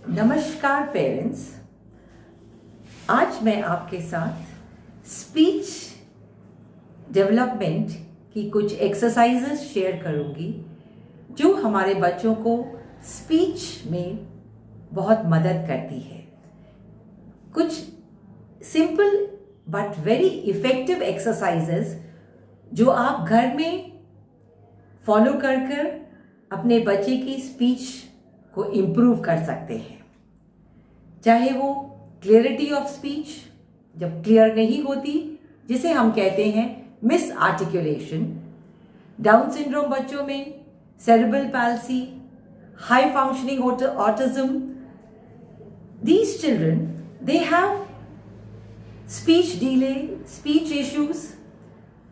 नमस्कार पेरेंट्स। आज मैं आपके साथ स्पीच डेवलपमेंट की कुछ एक्सरसाइजेस शेयर करूंगी जो हमारे बच्चों को स्पीच में बहुत मदद करती है। कुछ simple but very effective exercises जो आप घर में फॉलो कर अपने बच्चे की स्पीच को इम्प्रूव कर सकते हैं। चाहे वो क्लियरिटी ऑफ स्पीच, जब क्लियर नहीं होती, जिसे हम कहते हैं मिस आर्टिकुलेशन, डाउन सिंड्रोम बच्चों में, cerebral palsy, high functioning autism, these children they have speech delay, speech issues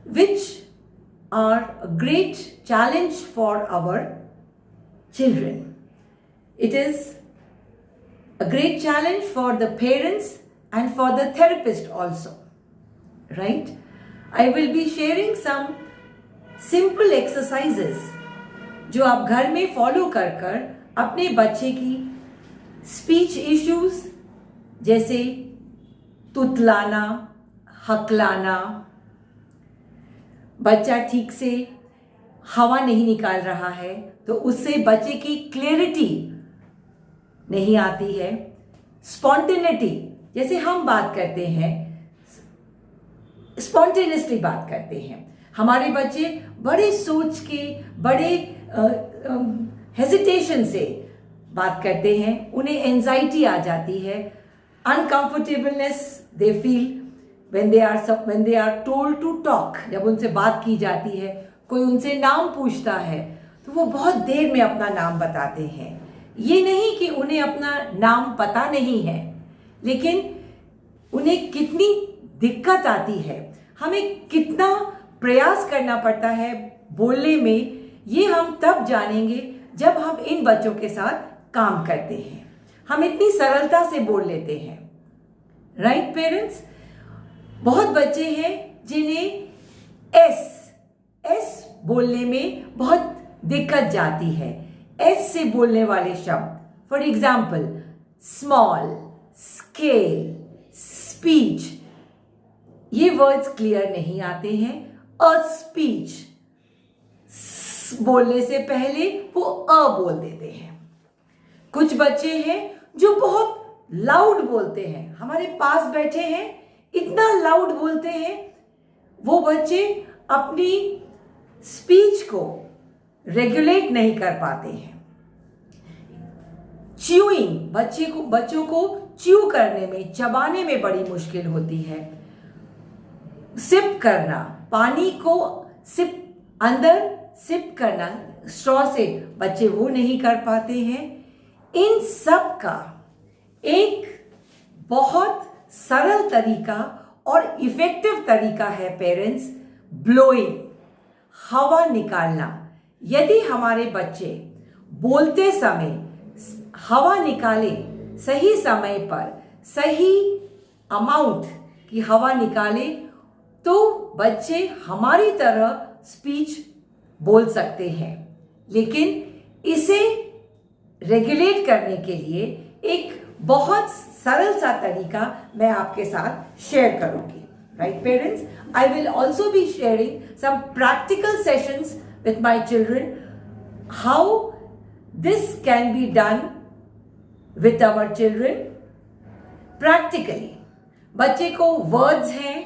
which are a great challenge for our children. It is a great challenge for the parents and for the therapist also, right? I will be sharing some simple exercises जो आप घर में follow कर अपने बच्चे की speech issues जैसे तुतलाना, हकलाना, बच्चा ठीक से हवा नहीं निकाल रहा है तो उससे बच्चे की क्लियरिटी नहीं आती है, स्पॉन्टेनिटी, जैसे हम बात करते हैं, स्पॉन्टेनियसली बात करते हैं, हमारे बच्चे बड़े सोच के, बड़े हेजिटेशन से बात करते हैं, उन्हें एंजाइटी आ जाती है, uncomfortableness they feel when they are told to talk, जब उनसे बात की जाती है, कोई उनसे नाम पूछता है तो वो बहुत देर में अपना नाम बताते हैं। ये नहीं कि उन्हें अपना नाम पता नहीं है, लेकिन उन्हें कितनी दिक्कत आती है, हमें कितना प्रयास करना पड़ता है बोलने में, ये हम तब जानेंगे जब हम इन बच्चों के साथ काम करते हैं। हम इतनी सरलता से बोल लेते हैं, राइट पेरेंट्स? बहुत बच्चे हैं जिन्हें एस बोलने में बहुत दिक्कत जाती है। एस से बोलने वाले शब्द, for example small, scale, speech, ये वर्ड्स क्लियर नहीं आते हैं। अ स्पीच बोलने से पहले वो अ बोल देते हैं। कुछ बच्चे हैं जो बहुत लाउड बोलते हैं, हमारे पास बैठे हैं, इतना लाउड बोलते हैं, वो बच्चे अपनी स्पीच को रेगुलेट नहीं कर पाते हैं। च्यूइंग, बच्चों को च्यू करने में, चबाने में बड़ी मुश्किल होती है। सिप करना, पानी को अंदर सिप करना स्ट्रॉ से, बच्चे वो नहीं कर पाते हैं। इन सब का एक बहुत सरल तरीका और इफेक्टिव तरीका है पेरेंट्स, ब्लोइंग, हवा निकालना। यदि हमारे बच्चे बोलते समय हवा निकाले, सही समय पर सही अमाउंट की हवा निकाले, तो बच्चे हमारी तरह स्पीच बोल सकते हैं। लेकिन इसे रेगुलेट करने के लिए एक बहुत सरल सा तरीका मैं आपके साथ शेयर करूंगी, right parents? I will also be sharing some practical sessions with my children, how this can be done with our children practically. बच्चे को वर्ड्स हैं,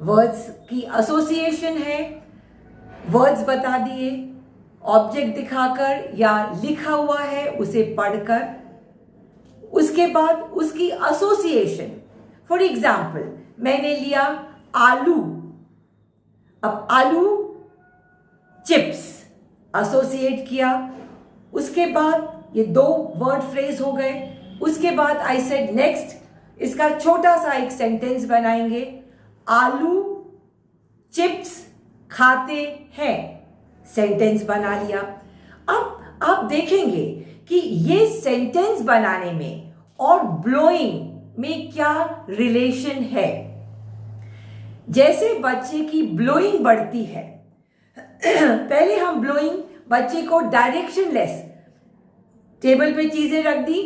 वर्ड्स की एसोसिएशन है, वर्ड्स बता दिए, ऑब्जेक्ट दिखाकर या लिखा हुआ है उसे पढ़कर, उसके बाद उसकी एसोसिएशन। फॉर एग्जाम्पल मैंने लिया आलू, अब आलू चिप्स एसोसिएट किया, उसके बाद ये 2 वर्ड फ्रेज हो गए। उसके बाद आई सेड नेक्स्ट, इसका छोटा सा एक सेंटेंस बनाएंगे, आलू चिप्स खाते हैं, सेंटेंस बना लिया। अब आप देखेंगे कि ये सेंटेंस बनाने में और ब्लोइंग में क्या रिलेशन है। जैसे बच्चे की ब्लोइंग बढ़ती है, पहले हम ब्लोइंग बच्चे को डायरेक्शनलेस, टेबल पे चीजें रख दी,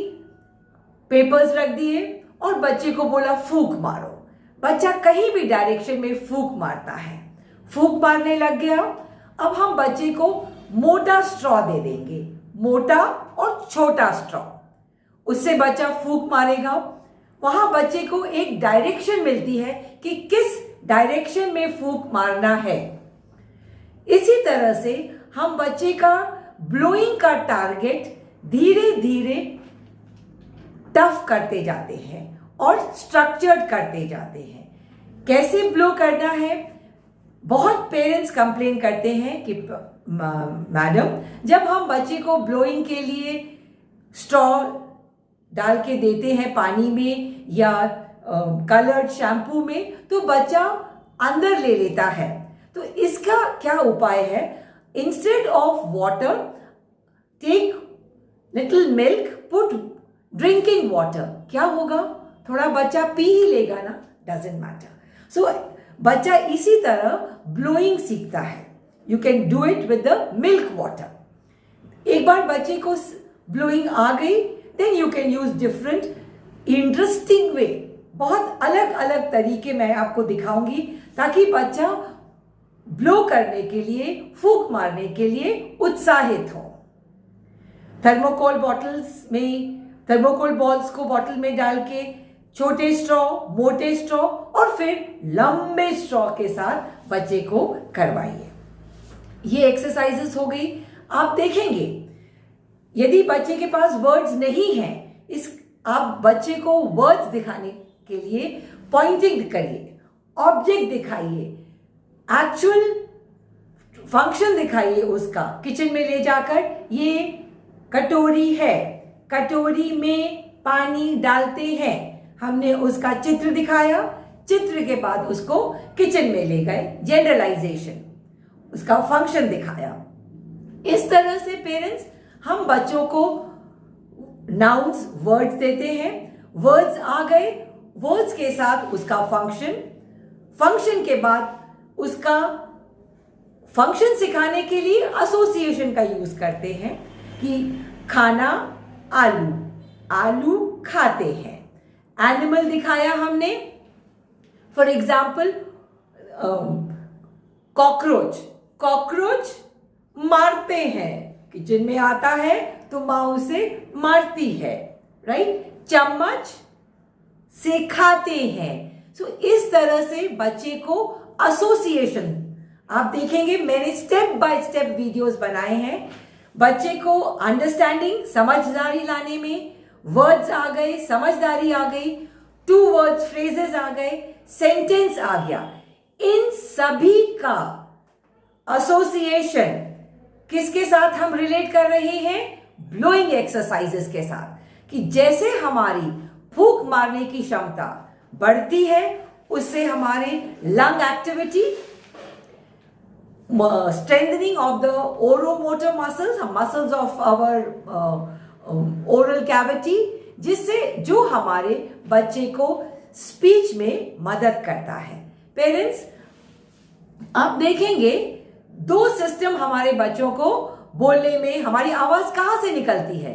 पेपर्स रख दिए और बच्चे को बोला फूंक मारो। बच्चा कहीं भी डायरेक्शन में फूंक मारता है, फूंक मारने लग गया। अब हम बच्चे को मोटा स्ट्रॉ दे देंगे, मोटा और छोटा स्ट्रॉ, उससे बच्चा फूंक मारेगा। वहां बच्चे को एक डायरेक्शन मिलती है कि किस डायरेक्शन में फूंक मारना है। इसी तरह से हम बच्चे का ब्लोइंग का टारगेट धीरे धीरे टफ करते जाते हैं और स्ट्रक्चर्ड करते जाते हैं। कैसे ब्लो करना है? बहुत पेरेंट्स कंप्लेन करते हैं कि मैडम, जब हम बच्चे को ब्लोइंग के लिए स्ट्रॉ डाल के देते हैं पानी में या कलर्ड शैम्पू में, तो बच्चा अंदर ले लेता है। तो इसका क्या उपाय है? Instead of water take little milk, put drinking water. क्या होगा? थोड़ा बच्चा पी ही लेगा ना, डजेंट मैटर। सो बच्चा इसी तरह ब्लोइंग सीखता है। You can do it with the milk water. एक बार बच्चे को ब्लोइंग आ गई, then you can use different interesting way. बहुत अलग अलग तरीके मैं आपको दिखाऊंगी ताकि बच्चा ब्लो करने के लिए, फूंक मारने के लिए उत्साहित हो। थर्मोकोल बॉटल्स में, थर्मोकोल बॉल्स को बॉटल में डाल के छोटे स्ट्रॉ, मोटे स्ट्रॉ और फिर लंबे स्ट्रॉ के साथ बच्चे को करवाइए। ये एक्सरसाइजेस हो गई। आप देखेंगे यदि बच्चे के पास वर्ड्स नहीं हैं, आप बच्चे को वर्ड्स दिखाने के लिए पॉइंटिंग करिए, ऑब्जेक्ट दिखाइए, एक्चुअल फंक्शन दिखाइए उसका। किचन में ले जाकर ये कटोरी है, कटोरी में पानी डालते हैं, हमने उसका चित्र दिखाया, चित्र के बाद उसको किचन में ले गए, जनरलाइजेशन, उसका फंक्शन दिखाया। इस तरह से पेरेंट्स हम बच्चों को नाउन्स, वर्ड्स देते हैं। वर्ड्स आ गए, वर्ड्स के साथ उसका फंक्शन, फंक्शन के बाद उसका फंक्शन सिखाने के लिए एसोसिएशन का यूज करते हैं कि खाना आलू, आलू खाते हैं। एनिमल दिखाया हमने, फॉर एग्जाम्पल कॉकरोच, कॉकरोच मारते हैं, किचन में आता है तो माँ उसे मारती है, राइट। चम्मच से खाते हैं। सो इस तरह से बच्चे को एसोसिएशन, आप देखेंगे मैंने स्टेप बाय स्टेप वीडियोस बनाए हैं। बच्चे को अंडरस्टैंडिंग, समझदारी लाने में, वर्ड्स आ गए, समझदारी आ गई, 2 वर्ड्स फ्रेजेस आ गए, सेंटेंस आ गया। इन सभी का एसोसिएशन किसके साथ हम रिलेट कर रहे हैं? ब्लोइंग एक्सरसाइजेस के साथ। कि जैसे हमारी फूंक मारने की क्षमता बढ़ती है, उससे हमारे lung activity, strengthening of the oromotor muscles, muscles of our oral cavity, जिससे जो हमारे बच्चे को स्पीच में मदद करता है। पेरेंट्स, आप देखेंगे 2 सिस्टम हमारे बच्चों को बोलने में, हमारी आवाज कहां से निकलती है?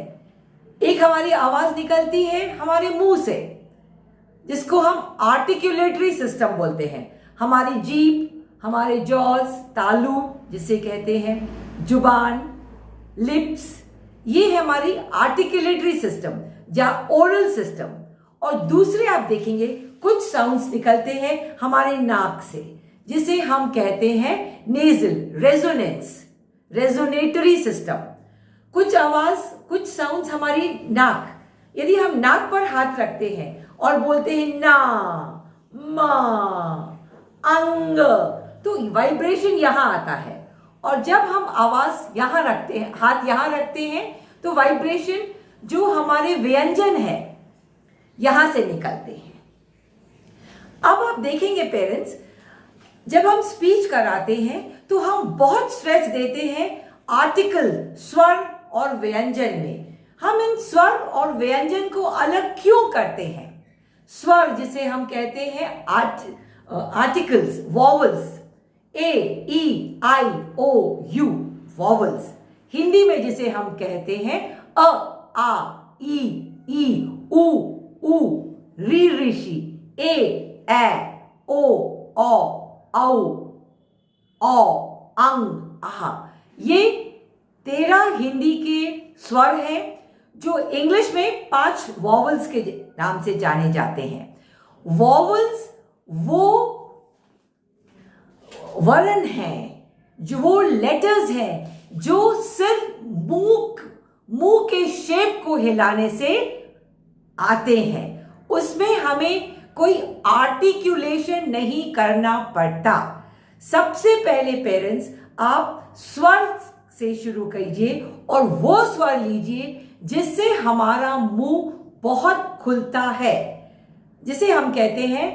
एक हमारी आवाज निकलती है हमारे मुंह से, जिसको हम आर्टिकुलेटरी सिस्टम बोलते हैं। हमारी जीभ, हमारे जॉज, तालू जिसे कहते हैं, जुबान, लिप्स, ये है हमारी आर्टिकुलेटरी सिस्टम या ओरल सिस्टम। और दूसरे आप देखेंगे कुछ साउंड्स निकलते हैं हमारे नाक से, जिसे हम कहते हैं नेजल, रेजोनेंस, रेजोनेटरी सिस्टम। कुछ आवाज, कुछ साउंड्स हमारी नाक, यदि हम नाक पर हाथ रखते हैं और बोलते हैं ना, मा, अंग, तो वाइब्रेशन यहां आता है। और जब हम आवाज यहां रखते हैं, हाथ यहां रखते हैं, तो वाइब्रेशन जो हमारे व्यंजन है यहां से निकलते हैं। अब आप देखेंगे पेरेंट्स, जब हम स्पीच कराते हैं तो हम बहुत स्ट्रेस देते हैं आर्टिकल, स्वर और व्यंजन में। हम इन स्वर और व्यंजन को अलग क्यों करते हैं? स्वर जिसे हम कहते हैं articles, vowels, A, E, I, O, U, vowels. Hindi में जिसे हम कहते हैं अ, आ, ई उ ऊ, री ऋषि, ए ओ औ अंग आहा। ये 13 हिंदी के स्वर हैं जो इंग्लिश में 5 वॉवल्स के नाम से जाने जाते हैं। वॉवल्स वो वर्ण हैं, जो वो लेटर्स हैं जो सिर्फ मुंह के शेप को हिलाने से आते हैं। उसमें हमें कोई आर्टिकुलेशन नहीं करना पड़ता। सबसे पहले पेरेंट्स आप स्वर से शुरू कीजिए और वो स्वर लीजिए जिससे हमारा मुंह बहुत खुलता है, जिसे हम कहते हैं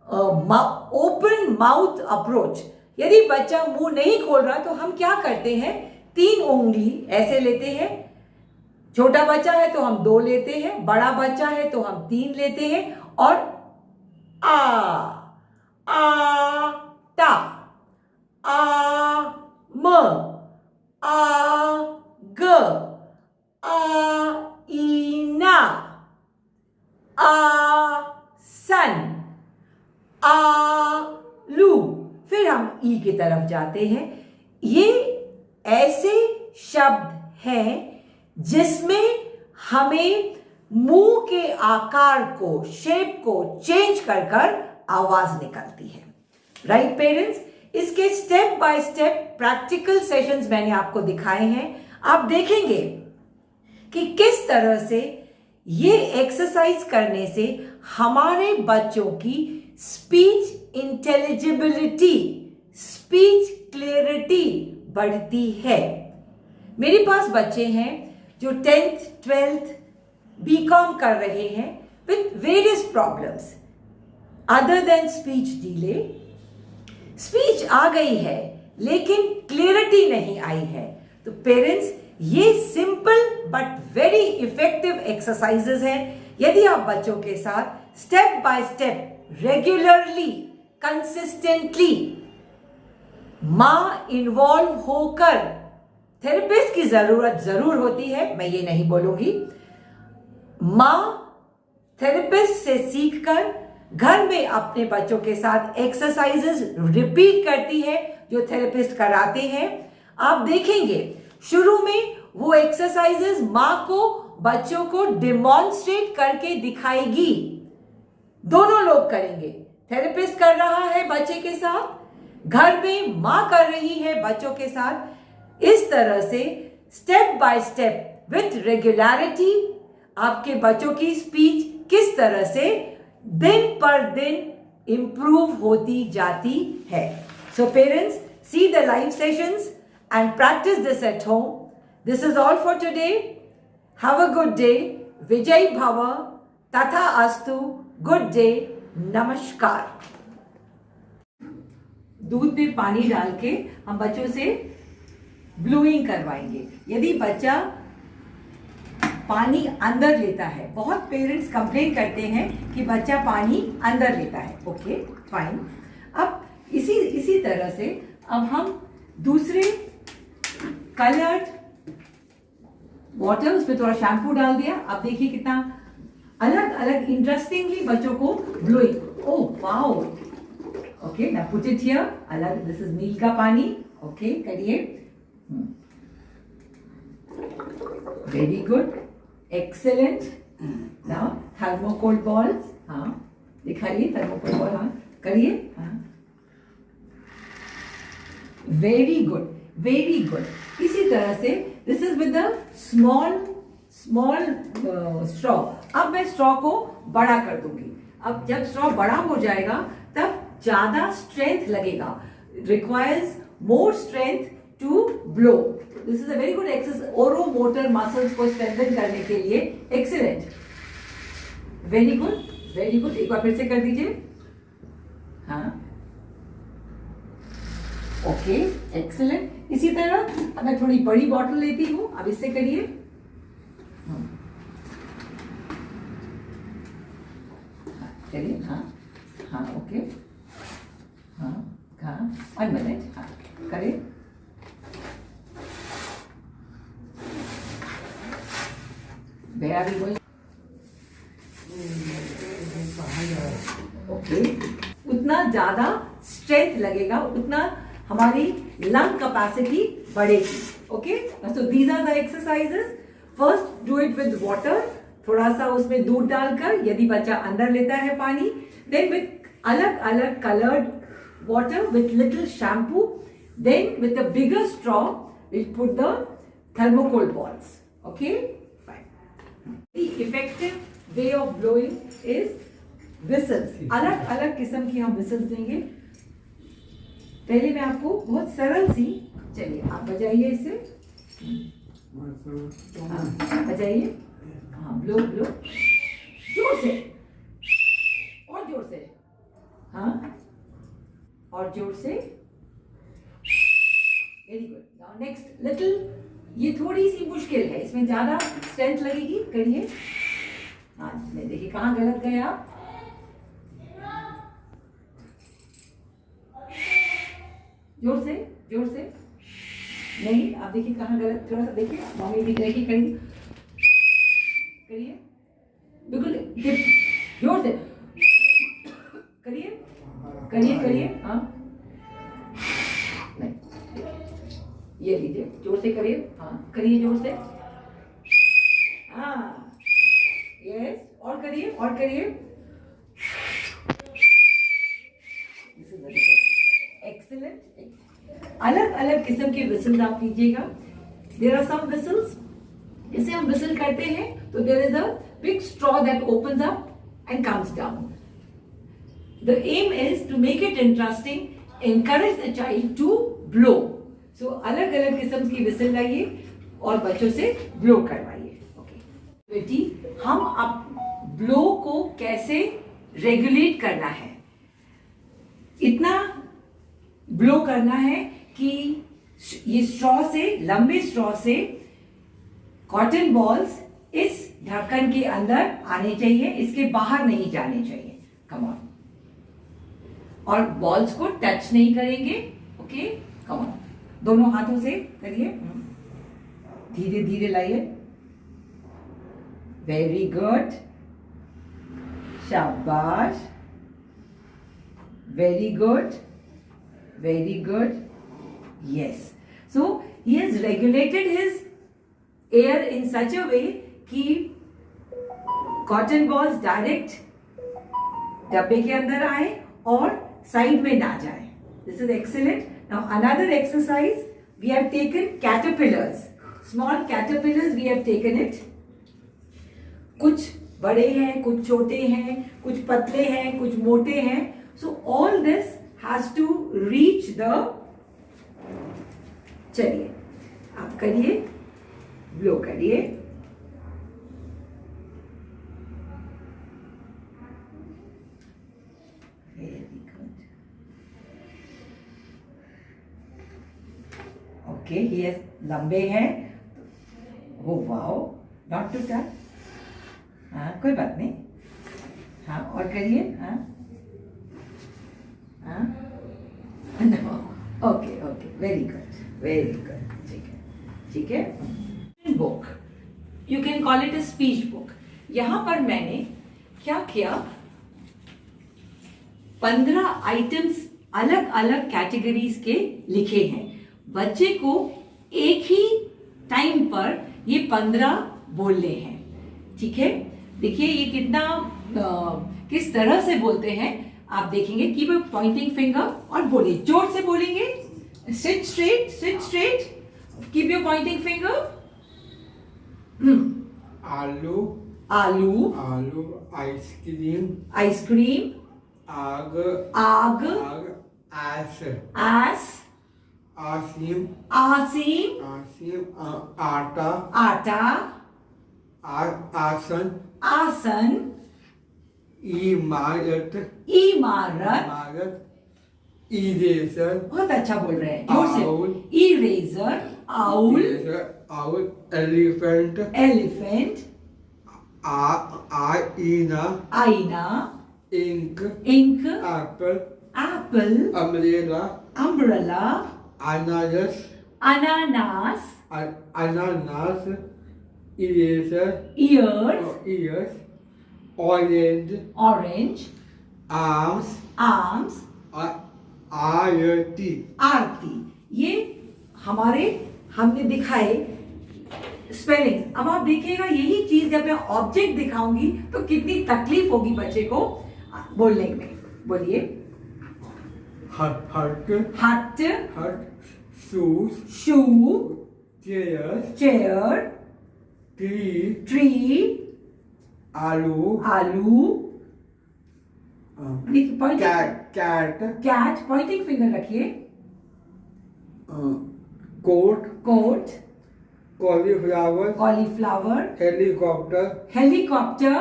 ओपन माउथ अप्रोच। यदि बच्चा मुंह नहीं खोल रहा तो हम क्या करते हैं, 3 उंगली ऐसे लेते हैं। छोटा बच्चा है तो हम 2 लेते हैं, बड़ा बच्चा है तो हम 3 लेते हैं और आ टा, आ म, आ ग, आ ईना, आ सन, आ लू। फिर हम ई की तरफ जाते हैं। ये ऐसे शब्द हैं जिसमें हमें मुंह के आकार को, शेप को चेंज कर आवाज निकलती है। राइट पेरेंट्स, इसके step by step practical sessions मैंने आपको दिखाए हैं। आप देखेंगे कि किस तरह से ये एक्सरसाइज करने से हमारे बच्चों की स्पीच इंटेलिजिबिलिटी, स्पीच क्लियरिटी बढ़ती है। मेरे पास बच्चे हैं जो 10th 12th बीकॉम कर रहे हैं with various problems other than speech delay. Speech आ गई है लेकिन क्लियरिटी नहीं आई है। तो पेरेंट्स, ये simple but very effective exercises हैं। यदि आप बच्चों के साथ step by step regularly, consistently मां इन्वॉल्व होकर, थेरेपिस्ट की जरूरत जरूर होती है, मैं ये नहीं बोलूंगी, मां थेरेपिस्ट से सीखकर घर में अपने बच्चों के साथ एक्सरसाइजेस रिपीट करती है जो थेरेपिस्ट कराते हैं। आप देखेंगे शुरू में वो एक्सरसाइजेस मां को बच्चों को डिमॉन्स्ट्रेट करके दिखाएगी। दोनों लोग करेंगे, थेरेपिस्ट कर रहा है बच्चे के साथ, घर में मां कर रही है बच्चों के साथ। इस तरह से step by step with regularity आपके बच्चों की स्पीच किस तरह से दिन पर दिन इंप्रूव होती जाती है। So parents, see the live sessions and practice this at home. This is all for today. Have a good day. Vijay Bhava. Tatha Astu. Good day. Namaskar. दूध में पानी डाल के हम बच्चों से ब्लूइंग करवाएंगे। यदि बच्चा पानी अंदर लेता है, बहुत पेरेंट्स कंप्लेन करते हैं कि बच्चा पानी अंदर लेता है। Okay fine. अब इसी तरह से अब हम दूसरे कलर्ड वाटर, उसमें थोड़ा शैम्पू डाल दिया। अब देखिए कितना अलग अलग इंटरेस्टिंगली बच्चों को blowing. Oh wow, okay now put it here. अलग, दिस इज नील का पानी। ओके करिए, very good, excellent. Now thermocol balls, हाँ दिखाइए थर्मोकोल बॉल, हाँ करिए, हाँ वेरी गुड, वेरी गुड। इसी तरह से this is with the small straw. अब मैं स्ट्रॉ को बड़ा कर दूंगी। अब जब स्ट्रॉ बड़ा हो जाएगा तब ज्यादा स्ट्रेंथ लगेगा, requires more strength to blow. This is a very good exercise, oro motor muscles को स्ट्रेंथन करने के लिए। Excellent, very good, very good. एक बार फिर से कर दीजिए, हाँ ओके एक्सीलेंट। इसी तरह अब मैं थोड़ी बड़ी बॉटल लेती हूं, अब इससे करिए, करिए, हाँ हाँ ओके, हाँ हाँ 1 मिनट, हाँ करिए। Where are we going? Okay, उतना ज्यादा स्ट्रेंथ लगेगा, उतना हमारी लंग कैपेसिटी बढ़ेगी. Okay, so these are the exercises. First do it with water, थोड़ा सा उसमें दूध डालकर, यदि बच्चा अंदर लेता है पानी. देन विद अलग अलग coloured water with little shampoo. Then with the bigger straw we'll put the thermocol balls. Okay, fine. The effective way of blowing is whistles. अलग अलग किस्म की हम whistles देंगे. पहले मैं आपको बहुत सरल सी, चलिए आप बजाइए इसे. हाँ बजाइए. हाँ, ब्लो ब्लो जोर से, और जोर से. हाँ, और जोर से. Very good. Now next little, ये थोड़ी सी मुश्किल है, इसमें ज्यादा स्ट्रेंथ लगेगी. करिए. हाँ, इसमें देखिए कहाँ गलत गए आप. जोर से, जोर से. नहीं, आप देखिए कहाँ गलत, थोड़ा सा देखिए. मम्मी भी देखिए, करिए करिए. बिल्कुल जोर से करिए, करिए करिए. हाँ, ये लीजिए, जोर से करिए. हाँ, करिए जोर से. हाँ, यस, और करिए, और करिए. एक्सीलेंट. अलग अलग किस्म के विसल्स आप लीजिएगा. देयर आर सम विसल्स, जैसे हम विसल करते हैं तो there is a big straw that opens up and comes down. The aim is to make it interesting, encourage the child to blow. So अलग अलग किस्म की विसल लाइए और बच्चों से ब्लो करवाइए. ओके बेटी, हम अब ब्लो को कैसे रेगुलेट करना है. इतना ब्लो करना है कि ये स्ट्रॉ से, लंबे स्ट्रॉ से कॉटन बॉल्स इस ढक्कन के अंदर आने चाहिए, इसके बाहर नहीं जाने चाहिए. Come on. और बॉल्स को टच नहीं करेंगे. Okay, come on. दोनों हाथों से करिए. धीरे धीरे लाइए. Very good. शाबाश. Very good, very good. Yes. So he has regulated his air in such a way कि कॉटन बॉल्स डायरेक्ट डब्बे के अंदर आए और साइड में ना जाए. This is excellent. Now another exercise, we have taken caterpillars, small caterpillars, we have taken it. कुछ बड़े हैं, कुछ छोटे हैं, कुछ पतले हैं, कुछ मोटे हैं. So all this has to reach the. चलिए आप करिए, ब्लो करिए. ओके, ये लंबे हैं. Oh wow, not to touch. हाँ, कोई बात नहीं. हाँ, और करिए. हाँ हाँ. Okay okay, very good, very good. ठीक है, ठीक है. Book, you can call it a speech book. यहां पर मैंने क्या किया, 15 आइटम्स अलग अलग कैटेगरीज के लिखे हैं. बच्चे को एक ही टाइम पर ये 15 बोलने हैं. ठीक है, देखिए ये कितना किस तरह से बोलते हैं आप देखेंगे. कीप अ पॉइंटिंग फिंगर और बोलिए, जोर से बोलेंगे. Sit straight, sit straight. Keep your pointing finger. आलू, आलू, आलू. Ice cream, ice cream. आग, आग. आग. आस, आस. आसीम, आसीम. आसीम. आटा, आटा. आसन. आसन. इमारत, इमारत. इमारत. इरेजर, बहुत अच्छा बोल रहे हैं, जोर आउल. से. Eraser. Owl. Owl. Elephant, elephant. आईना, आईना. Ink, ink. Apple, apple. Umbrella, umbrella. अनारस, अनानास. अनानास. eraser, ears, ears, orange, orange, arms, arms, आरती, आरती। ये हमारे हमने दिखाए स्पेलिंग। अब आप देखिएगा यही चीज जब मैं ऑब्जेक्ट दिखाऊंगी तो कितनी तकलीफ होगी बच्चे को बोलने में। बोलिए। Hut, hut, hut, shoes, shoe, chair, chair, tree, tree, aloo, aloo, cat, cat, cat, pointing finger रखिए, coat, coat, cauliflower, cauliflower, helicopter, helicopter,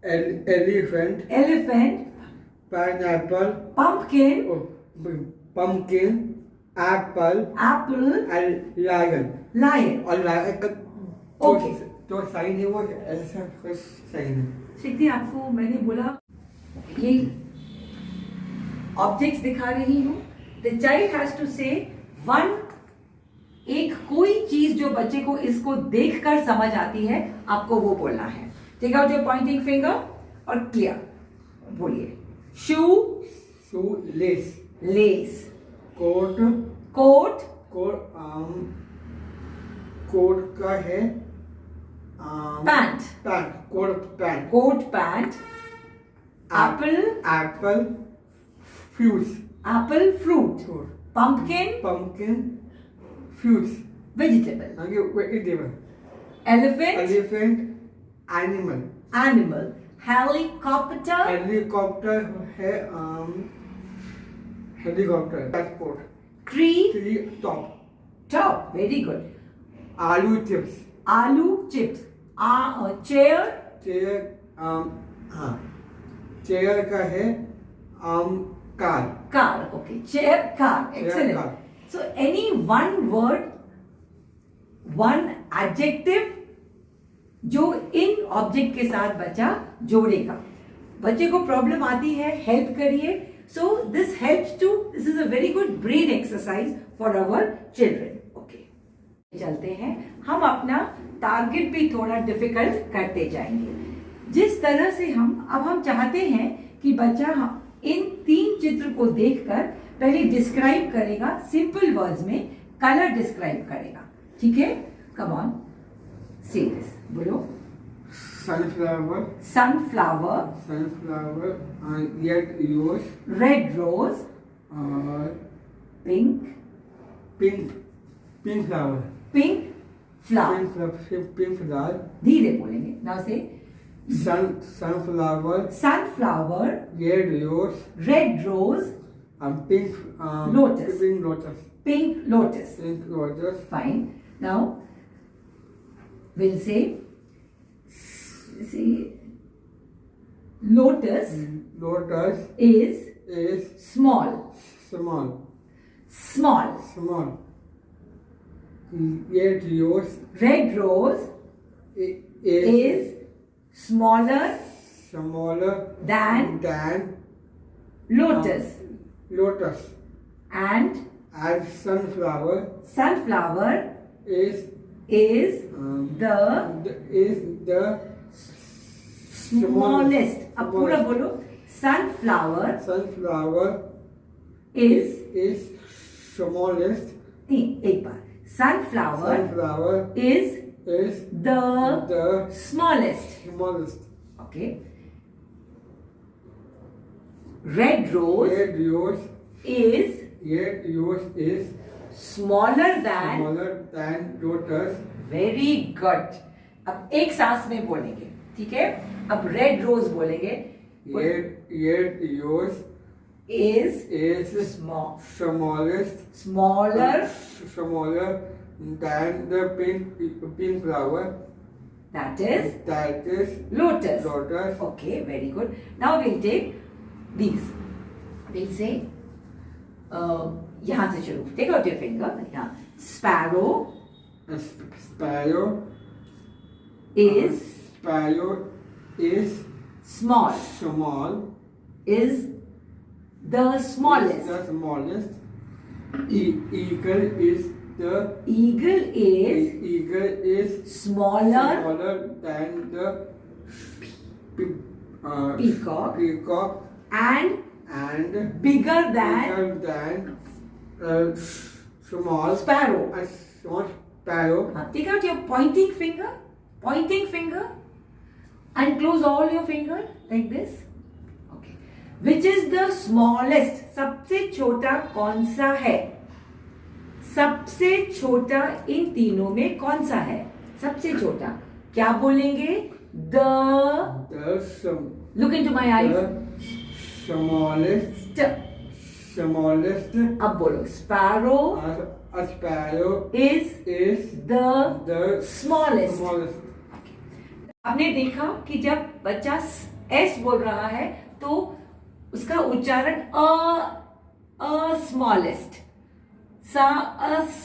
elephant, elephant, pineapple, pumpkin, pumpkin, apple, apple, lion. lion. और लायन का Okay. तो sign है वो ऐसा कुछ sign है। शिक्ति, आपको मैंने बोला ये ऑब्जेक्ट्स दिखा रही हूं। द चाइल्ड हैज टू से वन, एक कोई चीज जो बच्चे को इसको देखकर समझ आती है, आपको वो बोलना है। Take out your pointing finger और क्लियर बोलिए। Shoe, shoe, lace, lace, coat, coat, coat, coat का है pant, pant, coat pant, coat pant, apple, apple, fuse, apple fruit, pumpkin, pumpkin, fuse, vegetable, आगे vegetable, elephant, elephant, animal, animal, helicopter, helicopter है helicopter, transport, tree, tree, top, top, very good, aloo chips, aloo chips, chair, chair, हाँ, chair का है car, car, okay, chair, car, excellent. car. So any one word, one adjective जो इन object के साथ बच्चा जोड़ेगा। बच्चे को प्रॉब्लम आती है, हेल्प करिए। So this helps to, this is a very good brain exercise for our children. Okay, चलते हैं। हम अपना टारगेट भी थोड़ा डिफिकल्ट करते जाएंगे। जिस तरह से हम चाहते हैं कि बच्चा इन 3 चित्र को देखकर पहले डिस्क्राइब करेगा, सिंपल वर्ड्स में कलर डिस्क्राइब करेगा। ठीक है, कम ऑन, से दिस, बोलो। Sunflower, sunflower, sunflower, red rose, red rose, और pink, pink, pink flower, pink flower. Pink flower, धीरे बोलेंगे now say. Sunflower, sunflower, red rose, red rose, pink Lotus. Pink lotus, pink lotus. Pink lotus, Fine. Now we'll say lotus lotus is is small. small, Small. small, red rose Red rose is smaller smaller than than lotus. lotus, And and sunflower sunflower is is the the smallest. अब पूरा बोलो। Sunflower sunflower is, is smallest, नहीं, एक बार। Sunflower sunflower is is the the smallest. smallest, Okay. Red rose red rose is is smaller than. smaller than lotus, very good. अब एक सांस में बोलेंगे, ठीक है। अब रेड रोज बोलेंगे। red rose is is small, smallest, smaller smaller than the pink flower, that is that is lotus. lotus. Okay, very good. Now we'll take these. We'll say यहाँ से शुरू। Take out your finger. यहाँ sparrow A sparrow is small. small, Is the smallest. the smallest. Eagle is The eagle is eagle is smaller smaller than the peacock peacock and and bigger than bigger than small sparrow. a small sparrow. Take out your pointing finger, and close all your finger like this. Okay. Which is the smallest? सबसे छोटा कौन सा है? सबसे छोटा इन तीनों में कौन सा है? सबसे छोटा क्या बोलेंगे? Look into my eyes. The smallest. अब बोलो. Sparrow A sparrow is the smallest. smallest. आपने देखा कि जब बच्चा एस बोल रहा है तो उसका उच्चारण स्मॉलेस्ट,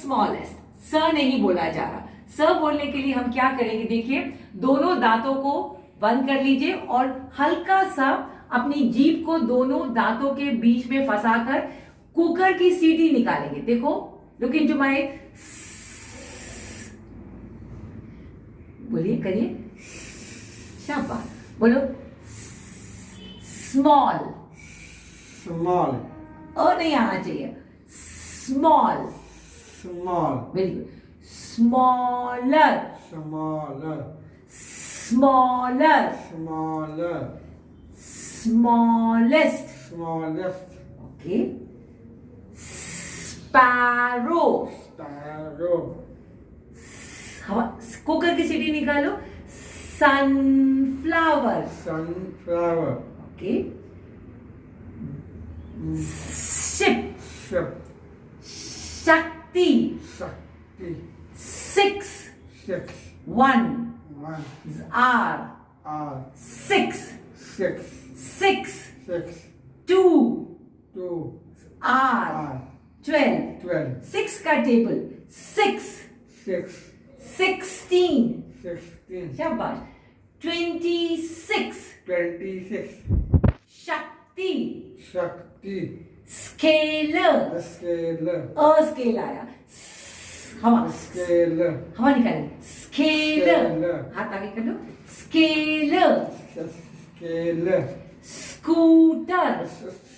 स्मॉलेस्ट, स नहीं बोला जा रहा. स बोलने के लिए हम क्या करेंगे? देखिए, दोनों दांतों को बंद कर लीजिए और हल्का सा अपनी जीभ को दोनों दांतों के बीच में फंसाकर कुकर की सीटी निकालेंगे. देखो, लुक इनटू माय, बोलिए, करिए, शाबाश. बोलो स्मॉल. Small. नहीं आना चाहिए. Small. Small. Very good. Smaller. Smaller. Smaller. Smaller. Smallest. Smallest. Okay. Sparrow. Sparrow. Cooker की सीटी निकालो. Sunflower. Sunflower. Okay. Ship. Ship. शक्ति. Shakti. 6. 6. 1. 1. R. R. 6. 6. 6. 6. 2. 2. R. R. 12. 12. 6 का टेबल. 6. 6. 16. 16. शाबाश. 26. 26. शक्ति. Shakti. स्केलर. Scalar. स्केल आया. हवा Scalar. हवा निकालेंगे. स्केलर. Scalar. हाथ आगे कर लो. स्केलर. Scalar. स्कूटर.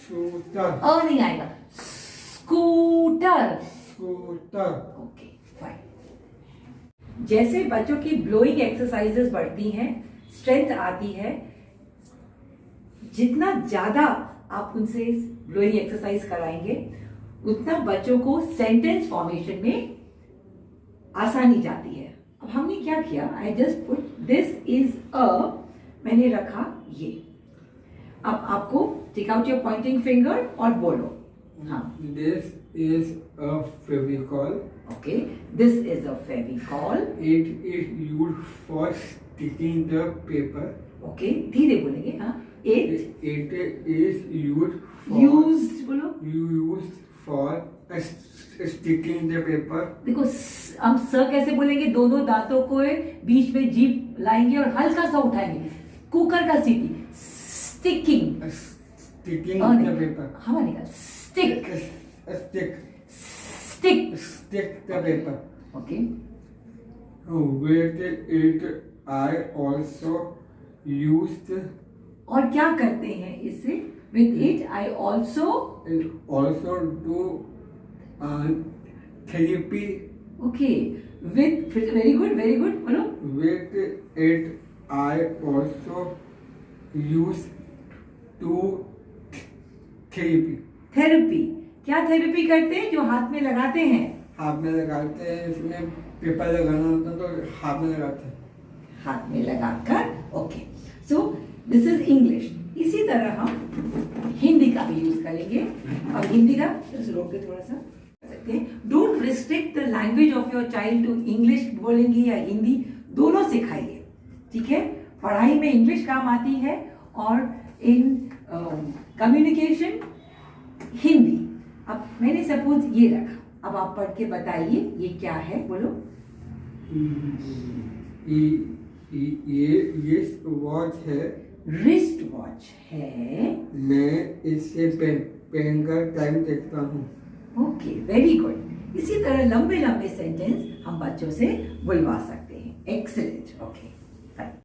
Shooter. नहीं आएगा. स्कूटर. Scooter. Okay, fine. जैसे बच्चों की ब्लोइंग एक्सरसाइजेस बढ़ती हैं, स्ट्रेंथ आती है, जितना ज्यादा आप उनसे ब्लोइंग एक्सरसाइज कराएंगे उतना बच्चों को सेंटेंस फॉर्मेशन में आसानी जाती है. अब हमने क्या किया? I just put this is a, मैंने रखा ये. अब आपको take out your pointing finger और बोलो. हाँ. This is a Fevicol. Okay. This is a Fevicol. It is used for sticking the paper. Okay, धीरे बोलेंगे. हाँ. It is used for used बोलो. used for sticking the paper. देखो, हम स कैसे बोलेंगे? दोनों दांतों को बीच में जीभ लाएंगे और हल्का सा उठाएंगे. कुकर का सीटी. स्टिकिंग. Sticking the paper. हवा निकाल. Stick. Stick. Stick. Stick the paper. Okay. With it, I also used. और क्या करते हैं इससे? With it I also. Also do therapy. Okay. With, very good, very good. बोलो. With it, I also use to therapy. Therapy. क्या therapy करते हैं? जो हाथ में लगाते हैं. हाथ में लगाते हैं, इसमें पेपर लगाना होता है तो हाथ में लगाते हैं. हाथ में लगाकर. Okay. So this is English. इसी तरह हम हिंदी का भी यूज करेंगे. अब हिंदी का रोक के थोड़ा सा सकते हैं. Don't restrict the language of your child to English बोलेंगे या हिंदी, दोनों सिखाइए. ठीक है? पढ़ाई में इंग्लिश काम आती है और इन कम्युनिकेशन हिंदी. अब मैंने सपोज ये रखा. अब आप पढ़ के बताइए ये क्या है. बोलो. ये वॉच है. रिस्ट वॉच है. मैं इससे पहनकर टाइम देखता हूँ. Okay, very good. इसी तरह लंबे लंबे सेंटेंस हम बच्चों से बुलवा सकते हैं। Excellent, okay.